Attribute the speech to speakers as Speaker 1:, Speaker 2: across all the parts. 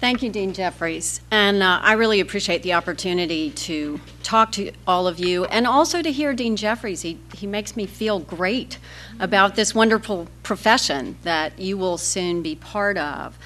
Speaker 1: Thank you, Dean Jeffries. And I really appreciate the opportunity to talk to all of you and also to hear Dean Jeffries. He makes me feel great about this wonderful profession that you will soon be part of.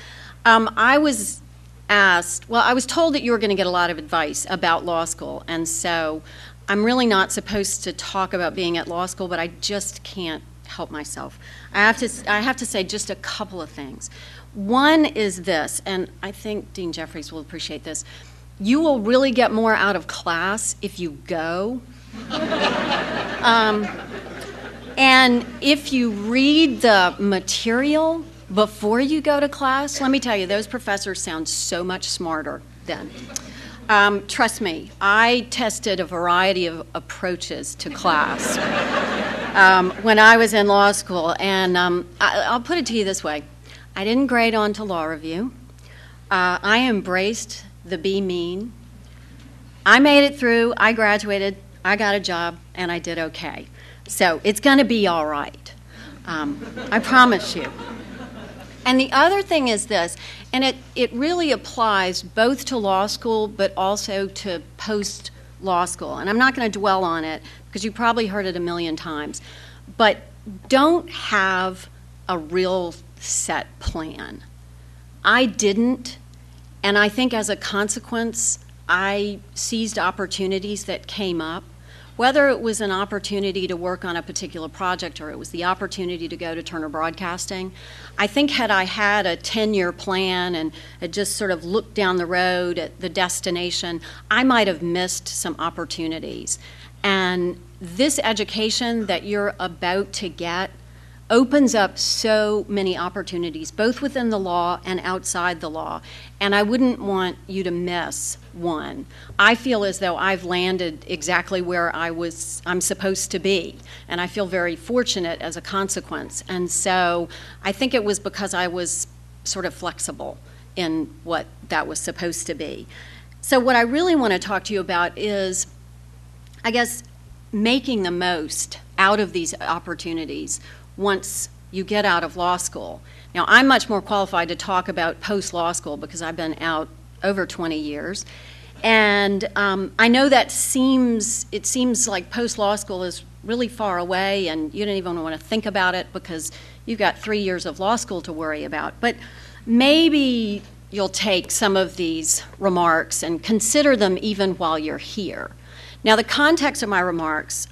Speaker 1: I was told that you were going to get a lot of advice about law school, and so I'm really not supposed to talk about being at law school, but I just can't help myself. I have to say just a couple of things. One is this, and I think Dean Jeffries will appreciate this. You will really get more out of class if you go. And if you read the material before you go to class, let me tell you, those professors sound so much smarter then. Trust me, I tested a variety of approaches to class when I was in law school, and I'll put it to you this way. I didn't grade onto law review. I embraced the be mean. I made it through, I graduated, I got a job, and I did okay. So it's going to be all right. I promise you. And the other thing is this, and it really applies both to law school but also to post-law school. And I'm not going to dwell on it because you probably heard it a million times. But don't have a real set plan. I didn't, and I think as a consequence, I seized opportunities that came up, whether it was an opportunity to work on a particular project or it was the opportunity to go to Turner Broadcasting. I think had I had a 10-year plan and had just sort of looked down the road at the destination, I might have missed some opportunities. And this education that you're about to get opens up so many opportunities, both within the law and outside the law, and I wouldn't want you to miss one. I feel as though I've landed exactly where I'm supposed to be, and I feel very fortunate as a consequence. And so I think it was because I was sort of flexible in what that was supposed to be. So what I really want to talk to you about is, I guess, making the most out of these opportunities once you get out of law school. Now, I'm much more qualified to talk about post-law school because I've been out over 20 years. And I know it seems like post-law school is really far away and you don't even want to think about it because you've got 3 years of law school to worry about. But maybe you'll take some of these remarks and consider them even while you're here. Now, the context of my remarks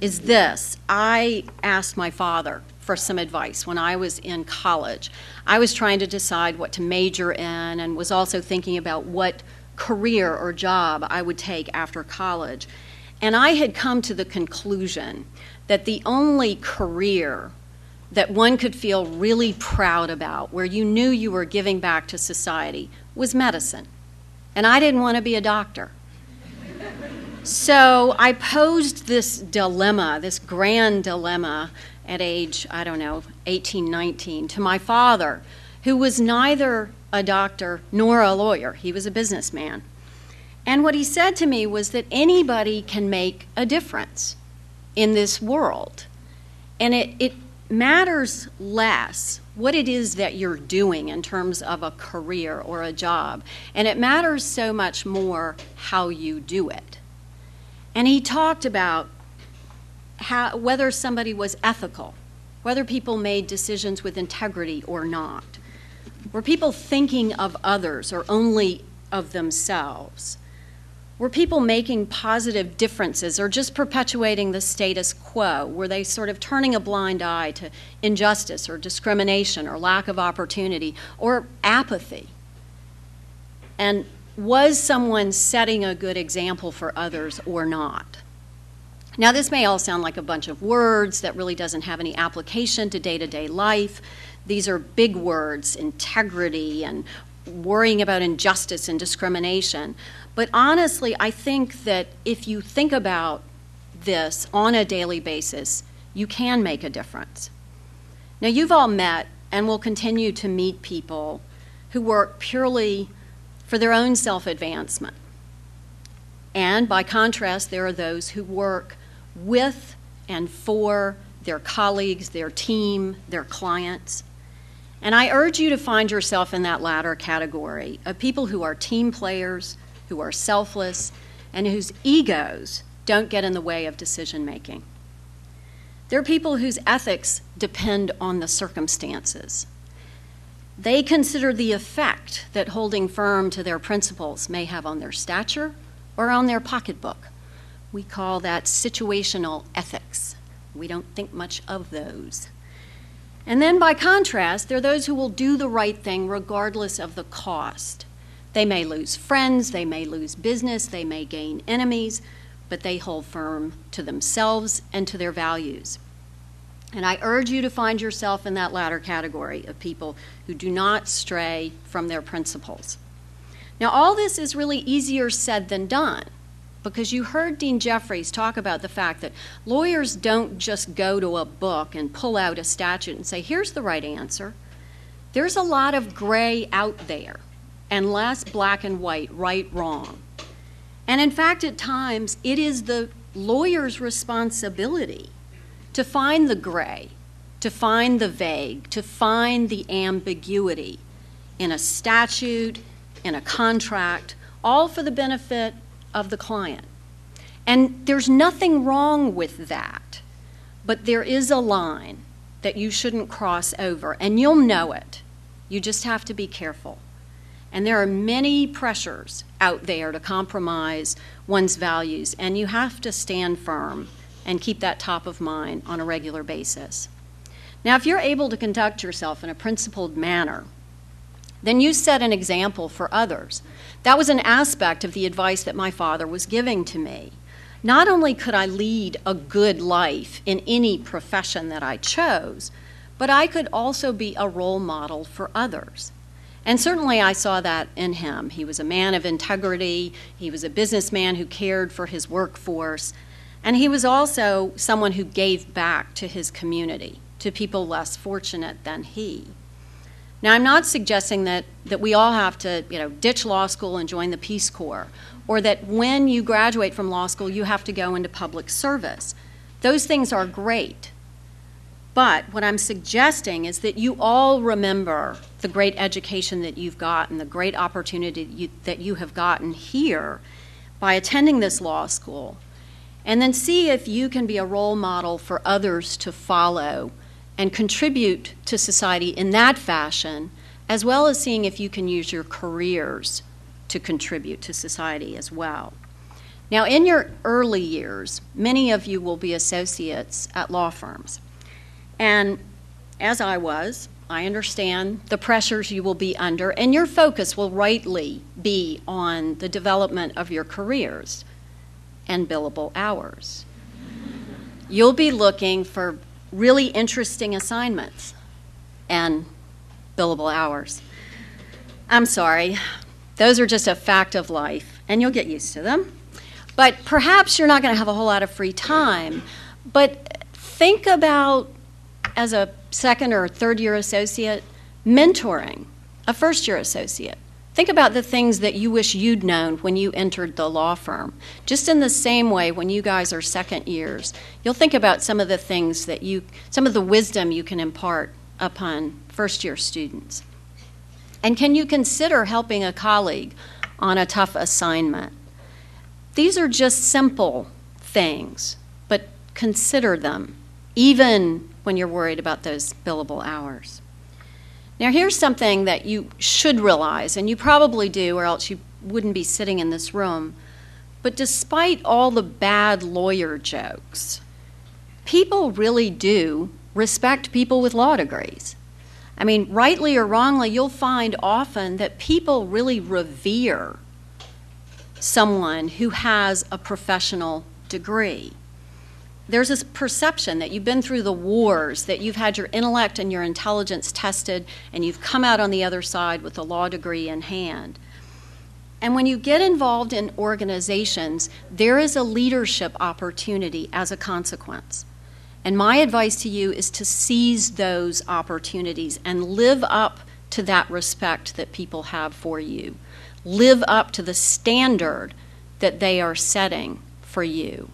Speaker 1: is this. I asked my father for some advice when I was in college. I was trying to decide what to major in and was also thinking about what career or job I would take after college. And I had come to the conclusion that the only career that one could feel really proud about, where you knew you were giving back to society, was medicine. And I didn't want to be a doctor. So I posed this dilemma, this grand dilemma at age, 18, 19, to my father, who was neither a doctor nor a lawyer. He was a businessman. And what he said to me was that anybody can make a difference in this world. And it matters less what it is that you're doing in terms of a career or a job. And it matters so much more how you do it. And he talked about whether somebody was ethical, whether people made decisions with integrity or not. Were people thinking of others or only of themselves? Were people making positive differences or just perpetuating the status quo? Were they sort of turning a blind eye to injustice or discrimination or lack of opportunity or apathy? And was someone setting a good example for others or not? Now, this may all sound like a bunch of words that really doesn't have any application to day-to-day life. These are big words, integrity and worrying about injustice and discrimination. But honestly, I think that if you think about this on a daily basis, you can make a difference. Now, you've all met and will continue to meet people who work purely for their own self-advancement. And by contrast, there are those who work with and for their colleagues, their team, their clients. And I urge you to find yourself in that latter category of people who are team players, who are selfless, and whose egos don't get in the way of decision making. They're people whose ethics depend on the circumstances. They consider the effect that holding firm to their principles may have on their stature or on their pocketbook. We call that situational ethics. We don't think much of those. And then by contrast, there are those who will do the right thing regardless of the cost. They may lose friends, they may lose business, they may gain enemies, but they hold firm to themselves and to their values. And I urge you to find yourself in that latter category of people who do not stray from their principles. Now, all this is really easier said than done, because you heard Dean Jeffries talk about the fact that lawyers don't just go to a book and pull out a statute and say, here's the right answer. There's a lot of gray out there, and less black and white, right, wrong. And in fact, at times, it is the lawyer's responsibility to find the gray, to find the vague, to find the ambiguity in a statute, in a contract, all for the benefit of the client. And there's nothing wrong with that, but there is a line that you shouldn't cross over, and you'll know it. You just have to be careful. And there are many pressures out there to compromise one's values, and you have to stand firm and keep that top of mind on a regular basis. Now, if you're able to conduct yourself in a principled manner, then you set an example for others. That was an aspect of the advice that my father was giving to me. Not only could I lead a good life in any profession that I chose, but I could also be a role model for others. And certainly I saw that in him. He was a man of integrity. He was a businessman who cared for his workforce. And he was also someone who gave back to his community, to people less fortunate than he. Now, I'm not suggesting that we all have to, ditch law school and join the Peace Corps, or that when you graduate from law school, you have to go into public service. Those things are great. But what I'm suggesting is that you all remember the great education that you've gotten, the great opportunity that you have gotten here by attending this law school, and then see if you can be a role model for others to follow and contribute to society in that fashion, as well as seeing if you can use your careers to contribute to society as well. Now, in your early years, many of you will be associates at law firms. And as I was, I understand the pressures you will be under, and your focus will rightly be on the development of your careers and billable hours. You'll be looking for really interesting assignments and billable hours. I'm sorry, those are just a fact of life, and you'll get used to them. But perhaps you're not going to have a whole lot of free time, but think about, as a second or third year associate, mentoring a first year associate. Think about the things that you wish you'd known when you entered the law firm. Just in the same way, when you guys are second years, you'll think about some of the things that some of the wisdom you can impart upon first year students. And can you consider helping a colleague on a tough assignment? These are just simple things, but consider them, even when you're worried about those billable hours. Now, here's something that you should realize, and you probably do, or else you wouldn't be sitting in this room. But despite all the bad lawyer jokes, people really do respect people with law degrees. I mean, rightly or wrongly, you'll find often that people really revere someone who has a professional degree. There's this perception that you've been through the wars, that you've had your intellect and your intelligence tested, and you've come out on the other side with a law degree in hand. And when you get involved in organizations, there is a leadership opportunity as a consequence. And my advice to you is to seize those opportunities and live up to that respect that people have for you. Live up to the standard that they are setting for you.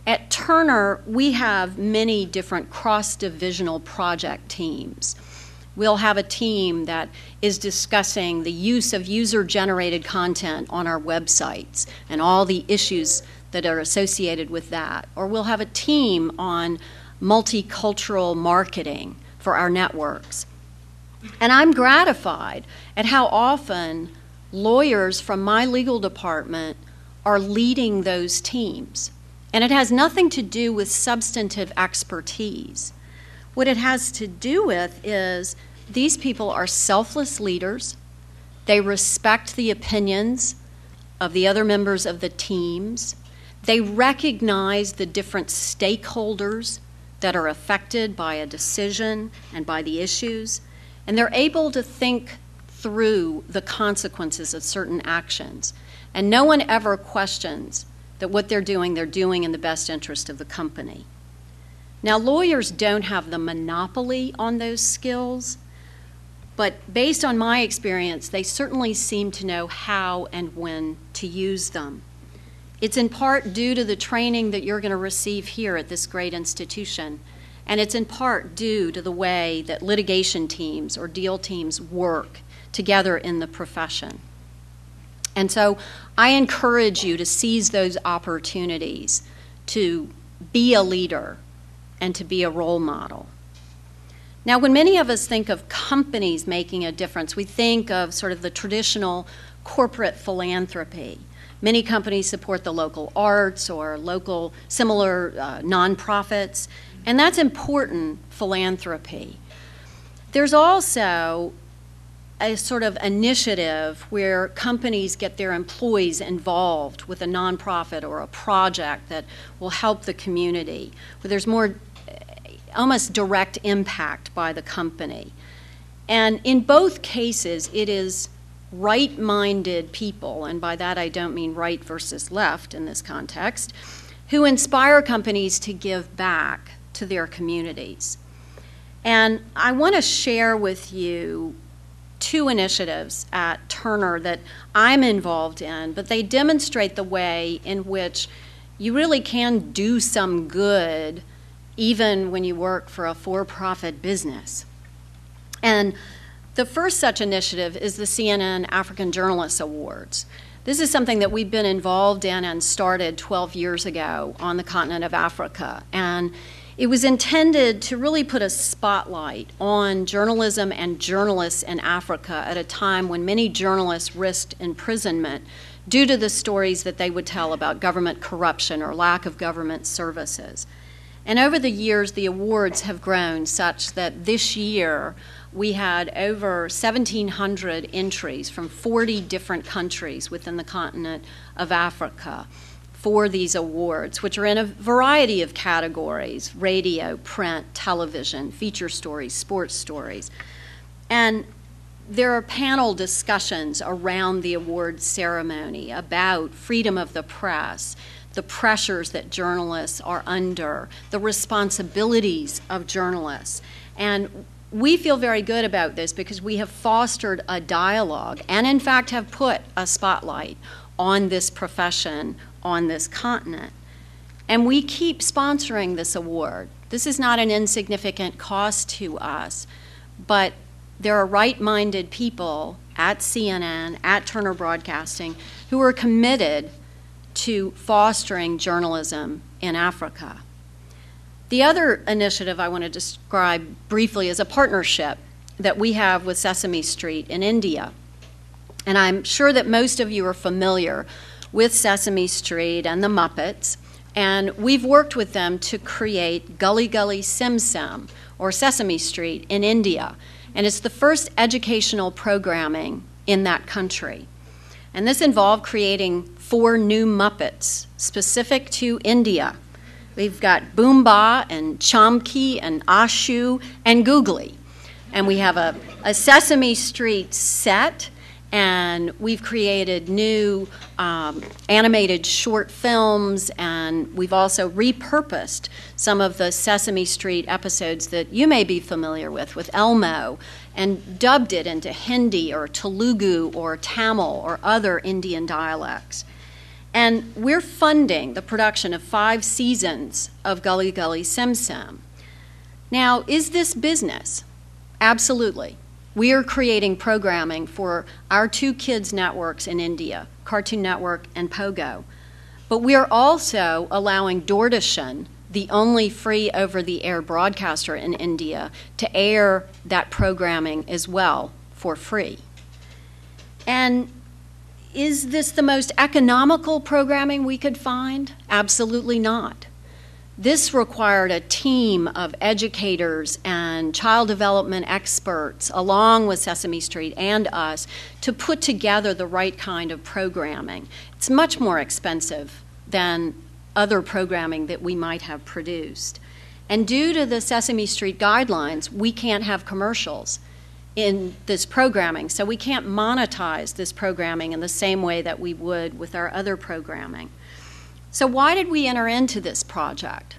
Speaker 1: At Turner, we have many different cross-divisional project teams We'll have a team that is discussing the use of user-generated content on our websites and all the issues that are associated with that. Or we'll have a team on multicultural marketing for our networks. And I'm gratified at how often lawyers from my legal department are leading those teams. And it has nothing to do with substantive expertise. What it has to do with is these people are selfless leaders. They respect the opinions of the other members of the teams. They recognize the different stakeholders that are affected by a decision and by the issues. And they're able to think through the consequences of certain actions. And no one ever questions that what they're doing in the best interest of the company. Now, lawyers don't have the monopoly on those skills, but based on my experience, they certainly seem to know how and when to use them. It's in part due to the training that you're going to receive here at this great institution, and it's in part due to the way that litigation teams or deal teams work together in the profession. And so I encourage you to seize those opportunities to be a leader and to be a role model. Now, when many of us think of companies making a difference, we think of sort of the traditional corporate philanthropy. Many companies support the local arts or local similar nonprofits, and that's important philanthropy. There's also a sort of initiative where companies get their employees involved with a nonprofit or a project that will help the community, where there's more almost direct impact by the company. And in both cases, it is right-minded people, and by that I don't mean right versus left in this context, who inspire companies to give back to their communities. And I want to share with you two initiatives at Turner that I'm involved in, but they demonstrate the way in which you really can do some good even when you work for a for-profit business. And the first such initiative is the CNN African Journalists Awards. This is something that we've been involved in and started 12 years ago on the continent of Africa. And it was intended to really put a spotlight on journalism and journalists in Africa at a time when many journalists risked imprisonment due to the stories that they would tell about government corruption or lack of government services. And over the years, the awards have grown such that this year we had over 1,700 entries from 40 different countries within the continent of Africa for these awards, which are in a variety of categories: radio, print, television, feature stories, sports stories. And there are panel discussions around the awards ceremony about freedom of the press, the pressures that journalists are under, the responsibilities of journalists. And we feel very good about this because we have fostered a dialogue and, in fact, have put a spotlight on this profession on this continent. And we keep sponsoring this award. This is not an insignificant cost to us, but there are right-minded people at CNN, at Turner Broadcasting, who are committed to fostering journalism in Africa. The other initiative I want to describe briefly is a partnership that we have with Sesame Street in India. And I'm sure that most of you are familiar with Sesame Street and the Muppets, and we've worked with them to create Gully Gully Sim Sim, or Sesame Street, in India. And it's the first educational programming in that country. And this involved creating 4 new Muppets specific to India. We've got Boomba and Chomky and Ashu and Googly. And we have a Sesame Street set, and we've created new animated short films, and we've also repurposed some of the Sesame Street episodes that you may be familiar with Elmo, and dubbed it into Hindi or Telugu or Tamil or other Indian dialects. And we're funding the production of 5 seasons of Gully Gully Sim Sim. Now, is this business? Absolutely. We are creating programming for our two kids' networks in India, Cartoon Network and Pogo. But we are also allowing Doordarshan, the only free over-the-air broadcaster in India, to air that programming as well for free. And is this the most economical programming we could find? Absolutely not. This required a team of educators and child development experts, along with Sesame Street and us, to put together the right kind of programming. It's much more expensive than other programming that we might have produced. And due to the Sesame Street guidelines, we can't have commercials in this programming, so we can't monetize this programming in the same way that we would with our other programming. So why did we enter into this project?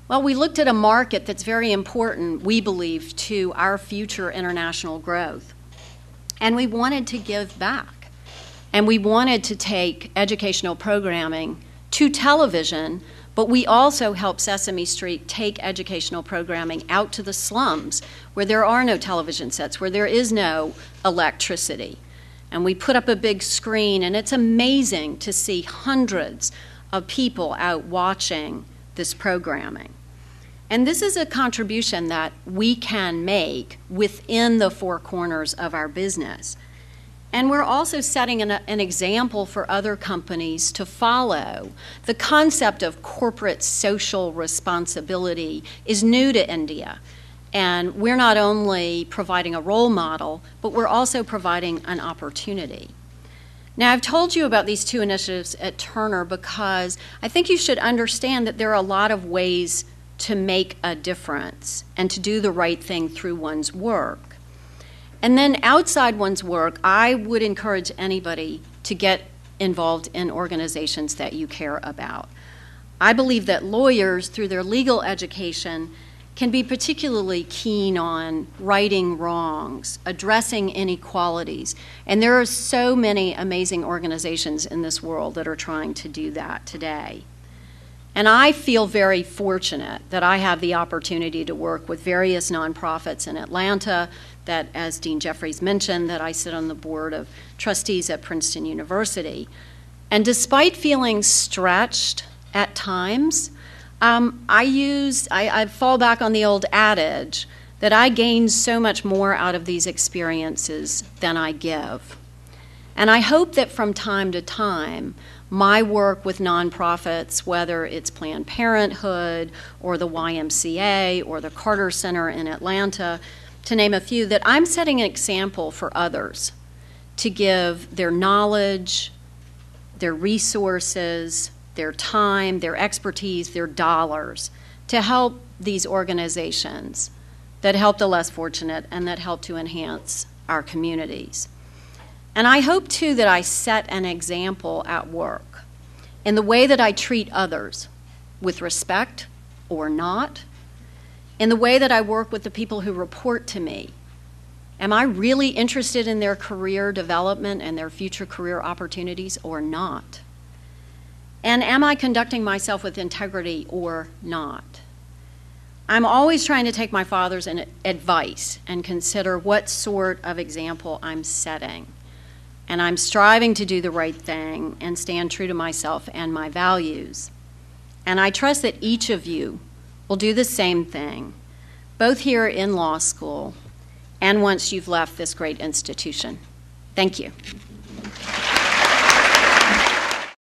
Speaker 1: Well, we looked at a market that's very important, we believe, to our future international growth. And we wanted to give back. And we wanted to take educational programming to television, but we also helped Sesame Street take educational programming out to the slums where there are no television sets, where there is no electricity. And we put up a big screen, and it's amazing to see hundreds of people out watching this programming. And this is a contribution that we can make within the four corners of our business. And we're also setting an example for other companies to follow. The concept of corporate social responsibility is new to India. And we're not only providing a role model, but we're also providing an opportunity. Now, I've told you about these two initiatives at Turner because I think you should understand that there are a lot of ways to make a difference and to do the right thing through one's work. And then outside one's work, I would encourage anybody to get involved in organizations that you care about. I believe that lawyers, through their legal education, can be particularly keen on righting wrongs, addressing inequalities. And there are so many amazing organizations in this world that are trying to do that today. And I feel very fortunate that I have the opportunity to work with various nonprofits in Atlanta, that, as Dean Jeffries mentioned, that I sit on the board of trustees at Princeton University. And despite feeling stretched at times, I fall back on the old adage that I gain so much more out of these experiences than I give. And I hope that from time to time, my work with nonprofits, whether it's Planned Parenthood or the YMCA or the Carter Center in Atlanta, to name a few, that I'm setting an example for others to give their knowledge, their resources, their time, their expertise, their dollars to help these organizations that help the less fortunate and that help to enhance our communities. And I hope, too, that I set an example at work in the way that I treat others with respect or not, in the way that I work with the people who report to me. Am I really interested in their career development and their future career opportunities or not? And am I conducting myself with integrity or not? I'm always trying to take my father's advice and consider what sort of example I'm setting. And I'm striving to do the right thing and stand true to myself and my values. And I trust that each of you will do the same thing, both here in law school and once you've left this great institution. Thank you.